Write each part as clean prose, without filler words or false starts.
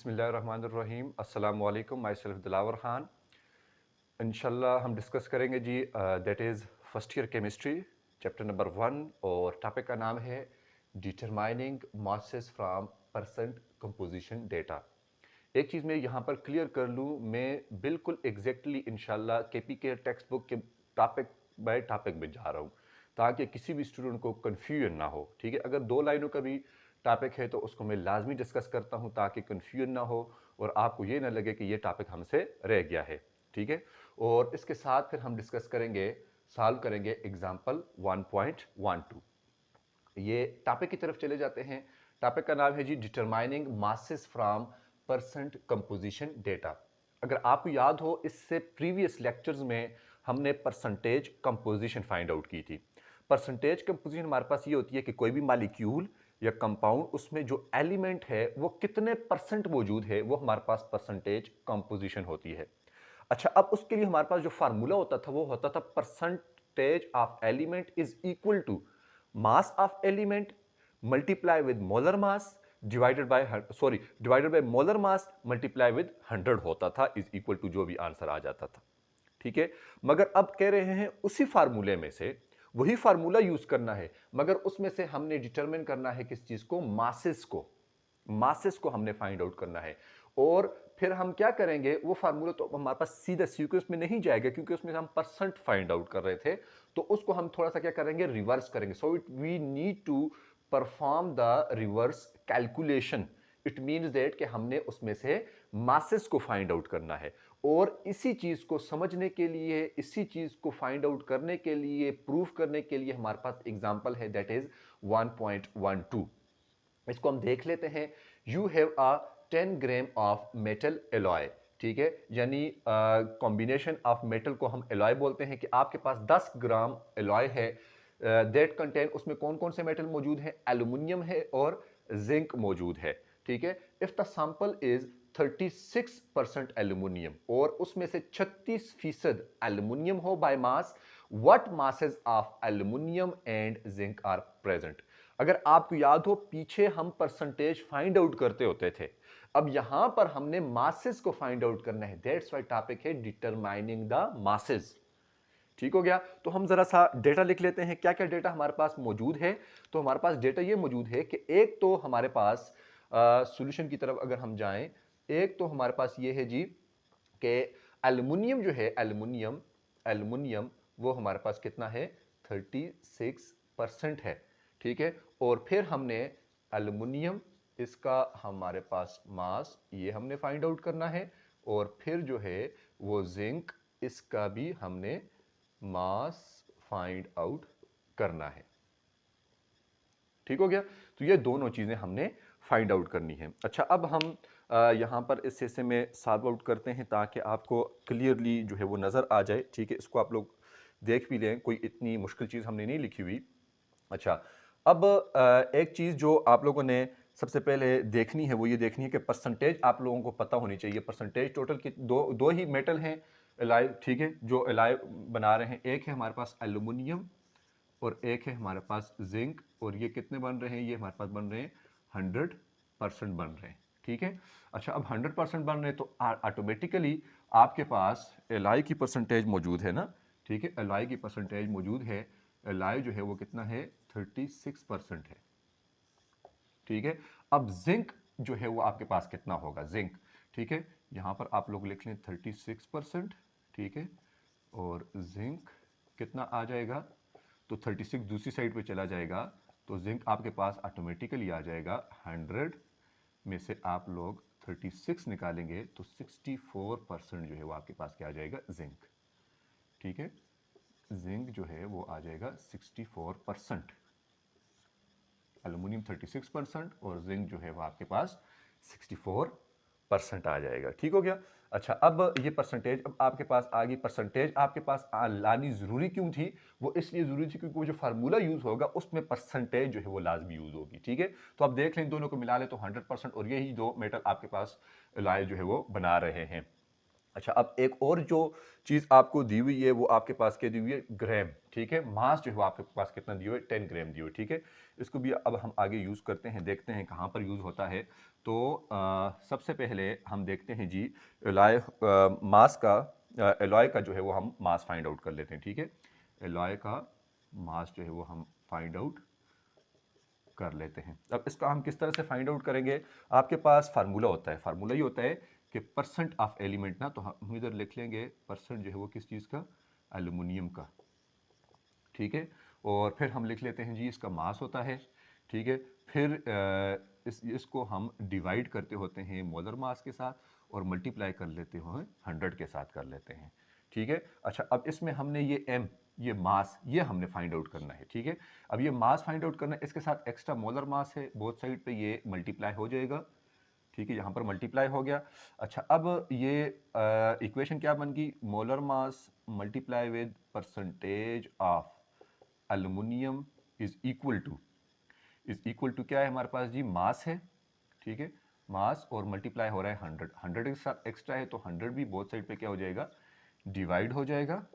बिस्मिल्लाहिर्रहमानिर्रहीम। अस्सलामु अलैकुम। Myself Dilawar Khan. इंशाल्लाह हम डिस्कस करेंगे जी that is first year chemistry chapter number 1 और टॉपिक का नाम है determining masses from percent composition data. एक चीज़ मैं यहाँ पर क्लियर कर लूँ, मैं बिल्कुल एग्जैक्टली इंशाल्लाह केपी के टेक्स्ट बुक के टॉपिक बाय टॉपिक में जा रहा हूँ ताकि किसी भी स्टूडेंट को कन्फ्यूजन ना हो। ठीक है, अगर 2 लाइनों का भी टॉपिक है तो उसको मैं लाजमी डिस्कस करता हूँ ताकि कन्फ्यूजन ना हो और आपको ये ना लगे कि ये टॉपिक हमसे रह गया है। ठीक है, और इसके साथ फिर हम डिस्कस करेंगे, सॉल्व करेंगे एग्जाम्पल 1.12। ये टॉपिक की तरफ चले जाते हैं। टॉपिक का नाम है जी determining masses from percent composition data. अगर आपको याद हो, इससे प्रीवियस लेक्चर्स में हमने परसेंटेज कंपोजिशन फाइंड आउट की थी। परसेंटेज कंपोजिशन हमारे पास ये होती है कि कोई भी मालिक्यूल या कंपाउंड, उसमें जो एलिमेंट है वो कितने परसेंट मौजूद है, वो हमारे पास परसेंटेज कंपोजिशन होती है। अच्छा, अब उसके लिए हमारे पास जो फार्मूला होता था वो होता था percentage of element is equal to mass of element multiply with molar mass divided by molar mass multiply with 100 होता था, इज इक्वल टू जो भी आंसर आ जाता था। ठीक है, मगर अब कह रहे हैं उसी फार्मूले में से वही फार्मूला यूज करना है, मगर उसमें से हमने डिटरमिन करना है किस चीज को, मासेस को हमने फाइंड आउट करना है। और फिर हम क्या करेंगे, वो फार्मूला तो हमारे पास सीधा सीक्वेंस में नहीं जाएगा क्योंकि उसमें हम परसेंट फाइंड आउट कर रहे थे, तो उसको हम थोड़ा सा क्या करेंगे, रिवर्स करेंगे। So it we need to perform the reverse calculation. It means that कि हमने उसमें से मासेस को फाइंड आउट करना है। और इसी चीज को समझने के लिए, इसी चीज को फाइंड आउट करने के लिए, प्रूफ करने के लिए हमारे पास एग्जांपल है, दैट इज 1.12। इसको हम देख लेते हैं। You have a 10 gram of metal alloy. ठीक है, यानी कॉम्बिनेशन ऑफ मेटल को हम एलॉय बोलते हैं कि आपके पास 10 ग्राम एलॉय है। दैट कंटेन, उसमें कौन कौन से मेटल मौजूद है, एल्यूमिनियम है और जिंक मौजूद है। ठीक है, if the sample is 36% aluminium और उसमें से 36% एल्यूमिनियम हो by mass, what masses of aluminium and zinc are present. अगर आपको याद हो, पीछे हम परसेंटेज फाइंड आउट करते होते थे, अब यहां पर हमने मासेस को फाइंड आउट करना है। दैट्स व्हाई टॉपिक है डिटरमाइनिंग द मासेस। ठीक हो गया, तो हम जरा सा डेटा लिख लेते हैं, क्या क्या डेटा हमारे पास मौजूद है। तो हमारे पास डेटा ये मौजूद है कि एक तो हमारे पास सॉल्यूशन की तरफ अगर हम जाएं, एक तो हमारे पास ये है जी कि एल्युमिनियम जो है, एल्युमिनियम वो हमारे पास कितना है, 36% है। ठीक है, और फिर हमने एल्युमिनियम, इसका हमारे पास मास ये हमने फाइंड आउट करना है, और फिर जो है वो जिंक, इसका भी हमने मास फाइंड आउट करना है। ठीक हो गया, तो ये दोनों चीजें हमने फाइंड आउट करनी है। अच्छा, अब हम यहाँ पर इस हिस्से में सॉल्व आउट करते हैं ताकि आपको क्लियरली जो है वो नज़र आ जाए। ठीक है, इसको आप लोग देख भी लें, कोई इतनी मुश्किल चीज़ हमने नहीं लिखी हुई। अच्छा, अब एक चीज़ जो आप लोगों ने सबसे पहले देखनी है वो ये देखनी है कि परसेंटेज आप लोगों को पता होनी चाहिए। परसेंटेज टोटल की दो ही मेटल हैं एलाय, ठीक है, जो एलाय बना रहे हैं। एक है हमारे पास एल्यूमिनियम और एक है हमारे पास जिंक, और ये कितने बन रहे हैं, ये हमारे पास बन रहे हैं 100% बन रहे हैं। ठीक है, अच्छा, अब 100% बन रहे हैं तो ऑटोमेटिकली आपके पास एलआई की परसेंटेज मौजूद है ना। ठीक है, एलआई की परसेंटेज मौजूद है। एलआई जो है वो कितना है, 36% है। ठीक है, अब जिंक जो है वो आपके पास कितना होगा, जिंक। ठीक है, यहां पर आप लोग लिख लें 36%। ठीक है, और जिंक कितना आ जाएगा, तो 36 दूसरी साइड पे चला जाएगा, तो जिंक आपके पास ऑटोमेटिकली आ जाएगा 100 में से आप लोग 36 निकालेंगे तो 64% जो है वो आपके पास क्या आ जाएगा, जिंक। ठीक है, जिंक जो है वो आ जाएगा 64%, एल्यूमिनियम 36% और जिंक जो है वो आपके पास 64% आ जाएगा। ठीक हो गया, अच्छा, अब ये परसेंटेज अब आपके पास आ गई। परसेंटेज आपके पास लानी जरूरी क्यों थी, वो इसलिए जरूरी थी क्योंकि वो जो फार्मूला यूज होगा उसमें परसेंटेज जो है वो लाजमी यूज होगी। ठीक है, तो आप देख लें, दोनों को मिला लें तो 100%, और यही दो मेटल आपके पास लाए जो है वो बना रहे हैं। अच्छा, अब एक और जो चीज़ आपको दी हुई है वो आपके पास क्या दी हुई है, ग्राम। ठीक है, मास जो है वो आपके पास कितना दी हुई है, 10 ग्राम दी हुई है। ठीक है, इसको भी अब हम आगे यूज़ करते हैं, देखते हैं कहाँ पर यूज़ होता है। तो सबसे पहले हम देखते हैं जी एलॉय मास का एलॉय का जो है वो हम मास फाइंड आउट कर लेते हैं, ठीक है। एलॉय का मास जो है वो हम फाइंड आउट कर लेते हैं। अब इसका हम किस तरह से फाइंड आउट करेंगे, आपके पास फार्मूला होता है, फार्मूला ये होता है कि परसेंट ऑफ एलिमेंट ना, तो हम इधर लिख लेंगे परसेंट जो है वो किस चीज़ का, एल्यूमिनियम का, ठीक है। और फिर हम लिख लेते हैं जी इसका मास होता है, ठीक है। फिर इसको हम डिवाइड करते होते हैं मोलर मास के साथ और मल्टीप्लाई कर लेते हैं 100 के साथ कर लेते हैं, ठीक है। अच्छा, अब इसमें हमने ये m, ये मास, ये हमने फाइंड आउट करना है, ठीक है। अब ये मास फाइंड आउट करना है, इसके साथ एक्स्ट्रा मोलर मास है, बोथ साइड पे ये मल्टीप्लाई हो जाएगा, ठीक है। यहाँ पर मल्टीप्लाई हो गया। अच्छा, अब ये इक्वेशन क्या बन गई, molar mass multiply with percentage of aluminium is equal to क्या है हमारे पास जी, मास है, ठीक है। मास और मल्टीप्लाई हो रहा है 100, 100 के साथ एक्स्ट्रा है तो 100 भी बोथ साइड पे क्या हो जाएगा, डिवाइड हो जाएगा,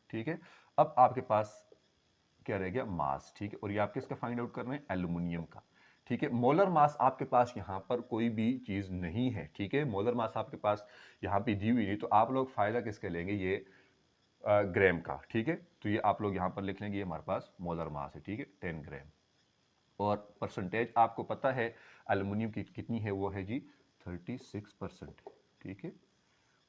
ठीक है। अब आपके पास क्या रह गया, मास, ठीक है। और ये आप किसका फाइंड आउट कर रहे हैं, एल्यूमिनियम का, ठीक है। मोलर मास आपके पास यहाँ पर कोई भी चीज़ नहीं है, ठीक है। मोलर मास आपके पास यहाँ पे दी हुई नहीं, तो आप लोग फायदा किसके लेंगे, ये ग्राम का, ठीक है। तो ये आप लोग यहाँ पर लिख लेंगे, ये हमारे पास मोलर मास है, ठीक है, 10 ग्राम। और परसेंटेज आपको पता है एल्युमिनियम की कितनी है, वो है जी 36%, ठीक है।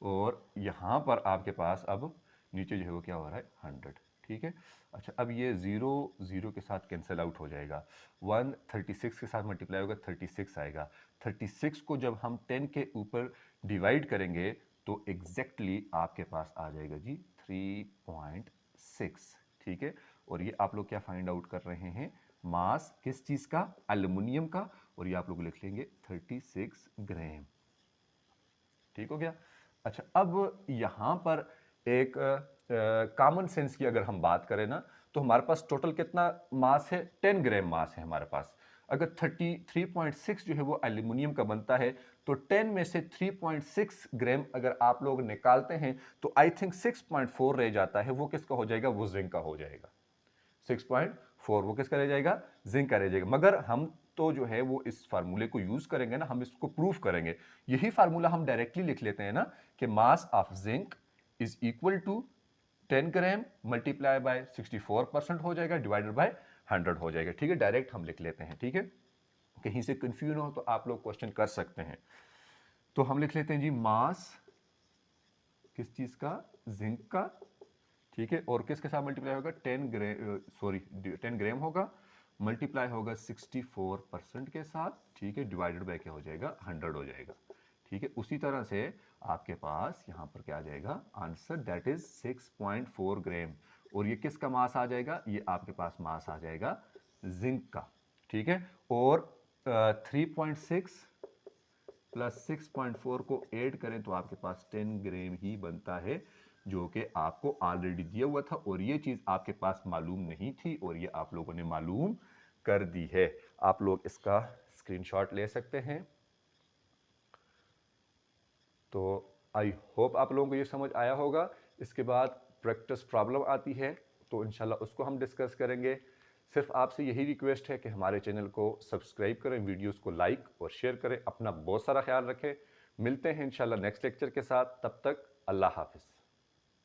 और यहाँ पर आपके पास अब नीचे जो है वो क्या हो रहा है, 100, ठीक है। अच्छा, अब ये 0 0 के साथ कैंसिल आउट हो जाएगा, 1 36 के साथ मल्टीप्लाई होगा 36 आएगा। 36 को जब हम 10 के ऊपर डिवाइड करेंगे तो एग्जैक्टली आपके पास आ जाएगा जी 3.6, ठीक है। और ये आप लोग क्या फाइंड आउट कर रहे हैं, मास किस चीज़ का, एल्युमिनियम का, और ये आप लोग लिख लेंगे 36 ग्राम, ठीक हो गया। अच्छा, अब यहाँ पर एक कॉमन सेंस की अगर हम बात करें ना, तो हमारे पास टोटल कितना मास है, 10 ग्राम मास है हमारे पास। अगर 33.6 जो है वो एल्यूमिनियम का बनता है, तो 10 में से 3.6 ग्राम अगर आप लोग निकालते हैं तो आई थिंक 6.4 रह जाता है, वो किसका हो जाएगा, वो जिंक का हो जाएगा। 6.4 वो किसका रह जाएगा, जिंक का रह जाएगा। मगर हम तो जो है वो इस फार्मूले को यूज करेंगे ना, हम इसको प्रूफ करेंगे। यही फार्मूला हम डायरेक्टली लिख लेते हैं ना कि mass of zinc is equal to 10 gram multiply by 64% हो जाएगा, डिवाइडेड बाय 100 हो जाएगा, ठीक है। डायरेक्ट हम लिख लेते हैं, ठीक है। कहीं से कंफ्यूज हो तो आप लोग क्वेश्चन कर सकते हैं। तो हम लिख लेते हैं जी मास किस चीज का, जिंक का, ठीक है। और किसके साथ मल्टीप्लाई होगा, 10 ग्राम होगा, मल्टीप्लाई होगा 64% के साथ, ठीक है, डिवाइडेड बाय क्या हो जाएगा, 100 हो जाएगा, ठीक है। उसी तरह से आपके पास यहाँ पर क्या आ जाएगा आंसर, दैट इज 6.4 ग्राम। और ये किसका मास आ जाएगा, ये आपके पास मास आ जाएगा जिंक का, ठीक है। और 3.6 प्लस 6.4 को ऐड करें तो आपके पास 10 ग्राम ही बनता है, जो कि आपको ऑलरेडी दिया हुआ था और ये चीज़ आपके पास मालूम नहीं थी और ये आप लोगों ने मालूम कर दी है। आप लोग इसका स्क्रीनशॉट ले सकते हैं। तो आई होप आप लोगों को ये समझ आया होगा। इसके बाद प्रैक्टिस प्रॉब्लम आती है तो इंशाल्लाह उसको हम डिस्कस करेंगे। सिर्फ आपसे यही रिक्वेस्ट है कि हमारे चैनल को सब्सक्राइब करें, वीडियोस को लाइक और शेयर करें। अपना बहुत सारा ख्याल रखें। मिलते हैं इंशाल्लाह नेक्स्ट लेक्चर के साथ। तब तक अल्लाह हाफिज़।